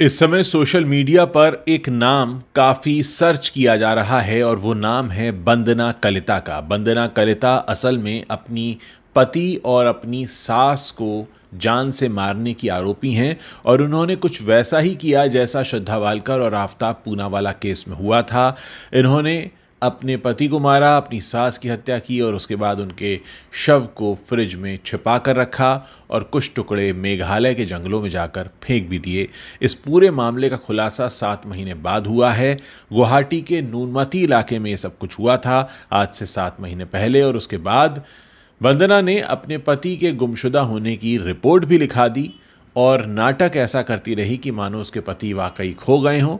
इस समय social media पर एक नाम काफ़ी सर्च किया जा रहा है और वो नाम है वंदना कलिता का। वंदना कलिता असल में अपनी पति और अपनी सास को जान से मारने की आरोपी हैं और उन्होंने कुछ वैसा ही किया जैसा श्रद्धा वालकर और आफताब पूनावाला केस में हुआ था। इन्होंने अपने पति को मारा, अपनी सास की हत्या की और उसके बाद उनके शव को फ्रिज में छिपा कर रखा और कुछ टुकड़े मेघालय के जंगलों में जाकर फेंक भी दिए। इस पूरे मामले का खुलासा 7 महीने बाद हुआ है। गुवाहाटी के नूनमती इलाके में ये सब कुछ हुआ था आज से 7 महीने पहले और उसके बाद वंदना ने अपने पति के गुमशुदा होने की रिपोर्ट भी लिखा दी और नाटक ऐसा करती रही कि मानो उसके पति वाकई खो गए हों।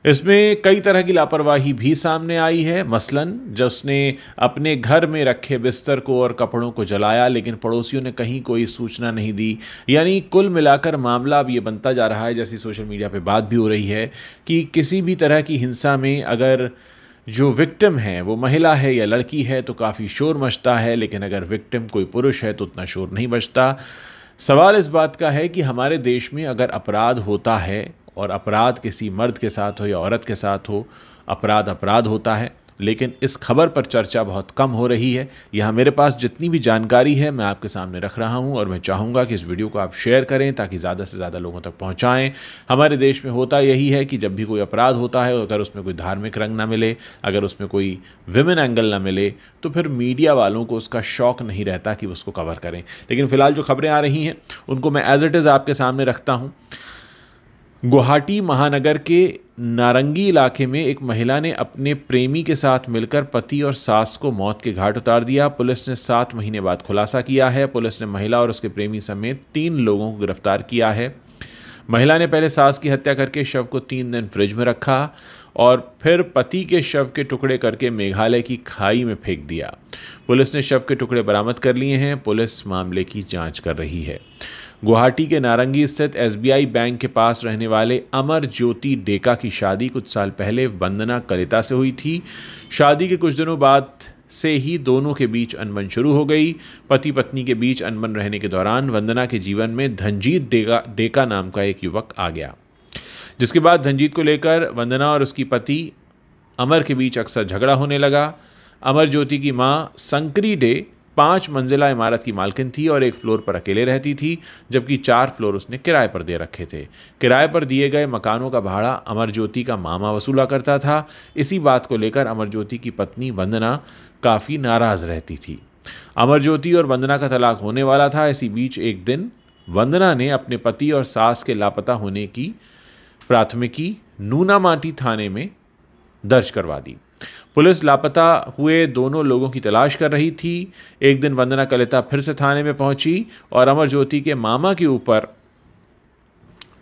इसमें कई तरह की लापरवाही भी सामने आई है। मसलन जब उसने अपने घर में रखे बिस्तर को और कपड़ों को जलाया लेकिन पड़ोसियों ने कहीं कोई सूचना नहीं दी। यानी कुल मिलाकर मामला अब ये बनता जा रहा है, जैसी सोशल मीडिया पे बात भी हो रही है, कि किसी भी तरह की हिंसा में अगर जो विक्टिम है वो महिला है या लड़की है तो काफ़ी शोर मचता है, लेकिन अगर विक्टिम कोई पुरुष है तो उतना शोर नहीं बचता। सवाल इस बात का है कि हमारे देश में अगर अपराध होता है और अपराध किसी मर्द के साथ हो या औरत के साथ हो, अपराध अपराध होता है, लेकिन इस खबर पर चर्चा बहुत कम हो रही है। यहाँ मेरे पास जितनी भी जानकारी है मैं आपके सामने रख रहा हूँ और मैं चाहूँगा कि इस वीडियो को आप शेयर करें ताकि ज़्यादा से ज़्यादा लोगों तक पहुँचाएं। हमारे देश में होता यही है कि जब भी कोई अपराध होता है, अगर उसमें कोई धार्मिक रंग ना मिले, अगर उसमें कोई विमेन एंगल ना मिले, तो फिर मीडिया वालों को उसका शौक नहीं रहता कि उसको कवर करें। लेकिन फ़िलहाल जो खबरें आ रही हैं उनको मैं एज इट इज़ आपके सामने रखता हूँ। गुवाहाटी महानगर के नारंगी इलाके में एक महिला ने अपने प्रेमी के साथ मिलकर पति और सास को मौत के घाट उतार दिया। पुलिस ने 7 महीने बाद खुलासा किया है। पुलिस ने महिला और उसके प्रेमी समेत 3 लोगों को गिरफ्तार किया है। महिला ने पहले सास की हत्या करके शव को 3 दिन फ्रिज में रखा और फिर पति के शव के टुकड़े करके मेघालय की खाई में फेंक दिया। पुलिस ने शव के टुकड़े बरामद कर लिए हैं। पुलिस मामले की जांच कर रही है। गुवाहाटी के नारंगी स्थित SBI बैंक के पास रहने वाले अमर ज्योति डेका की शादी कुछ साल पहले वंदना कलिता से हुई थी। शादी के कुछ दिनों बाद से ही दोनों के बीच अनबन शुरू हो गई। पति पत्नी के बीच अनबन रहने के दौरान वंदना के जीवन में धनजीत डेका नाम का एक युवक आ गया, जिसके बाद धनजीत को लेकर वंदना और उसकी पति अमर के बीच अक्सर झगड़ा होने लगा। अमर ज्योति की मां संकरी डे 5 मंजिला इमारत की मालकिन थी और एक फ्लोर पर अकेले रहती थी, जबकि 4 फ्लोर उसने किराए पर दे रखे थे। किराए पर दिए गए मकानों का भाड़ा अमर ज्योति का मामा वसूला करता था। इसी बात को लेकर अमर ज्योति की पत्नी वंदना काफ़ी नाराज़ रहती थी। अमर ज्योति और वंदना का तलाक होने वाला था। इसी बीच एक दिन वंदना ने अपने पति और सास के लापता होने की प्राथमिकी नूनामाटी थाने में दर्ज करवा दी। पुलिस लापता हुए दोनों लोगों की तलाश कर रही थी। एक दिन वंदना कलिता फिर से थाने में पहुंची और अमर ज्योति के मामा के ऊपर,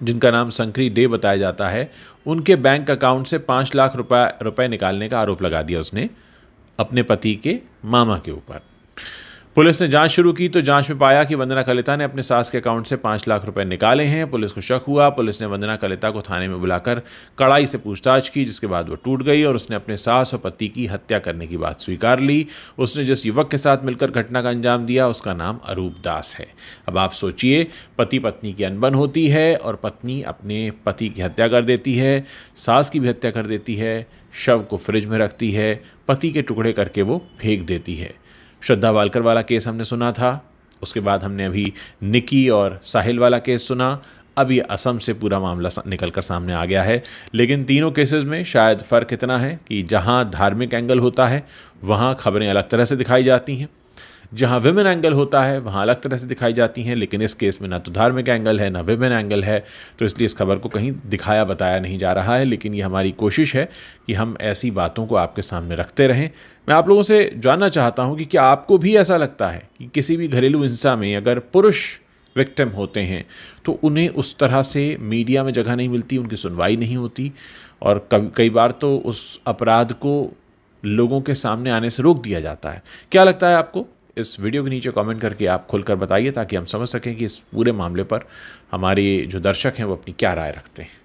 जिनका नाम संकरी डे बताया जाता है, उनके बैंक अकाउंट से 5 लाख रुपए निकालने का आरोप लगा दिया उसने अपने पति के मामा के ऊपर। पुलिस ने जांच शुरू की तो जांच में पाया कि वंदना कलिता ने अपने सास के अकाउंट से 5 लाख रुपए निकाले हैं। पुलिस को शक हुआ। पुलिस ने वंदना कलिता को थाने में बुलाकर कड़ाई से पूछताछ की, जिसके बाद वो टूट गई और उसने अपने सास और पति की हत्या करने की बात स्वीकार ली। उसने जिस युवक के साथ मिलकर घटना का अंजाम दिया उसका नाम अरूप दास है। अब आप सोचिए, पति पत्नी की अनबन होती है और पत्नी अपने पति की हत्या कर देती है, सास की भी हत्या कर देती है, शव को फ्रिज में रखती है, पति के टुकड़े करके वो फेंक देती है। श्रद्धा वालकर वाला केस हमने सुना था, उसके बाद हमने अभी निकी और साहिल वाला केस सुना। अब ये असम से पूरा मामला निकलकर सामने आ गया है। लेकिन तीनों केसेस में शायद फ़र्क इतना है कि जहाँ धार्मिक एंगल होता है वहाँ खबरें अलग तरह से दिखाई जाती हैं, जहाँ विमेन एंगल होता है वहाँ अलग तरह से दिखाई जाती हैं। लेकिन इस केस में ना तो धार्मिक एंगल है ना विमेन एंगल है, तो इसलिए इस खबर को कहीं दिखाया बताया नहीं जा रहा है। लेकिन ये हमारी कोशिश है कि हम ऐसी बातों को आपके सामने रखते रहें। मैं आप लोगों से जानना चाहता हूँ कि क्या आपको भी ऐसा लगता है कि किसी भी घरेलू हिंसा में अगर पुरुष विक्टिम होते हैं तो उन्हें उस तरह से मीडिया में जगह नहीं मिलती, उनकी सुनवाई नहीं होती और कई बार तो उस अपराध को लोगों के सामने आने से रोक दिया जाता है? क्या लगता है आपको? इस वीडियो के नीचे कमेंट करके आप खुलकर बताइए ताकि हम समझ सकें कि इस पूरे मामले पर हमारे जो दर्शक हैं वो अपनी क्या राय रखते हैं।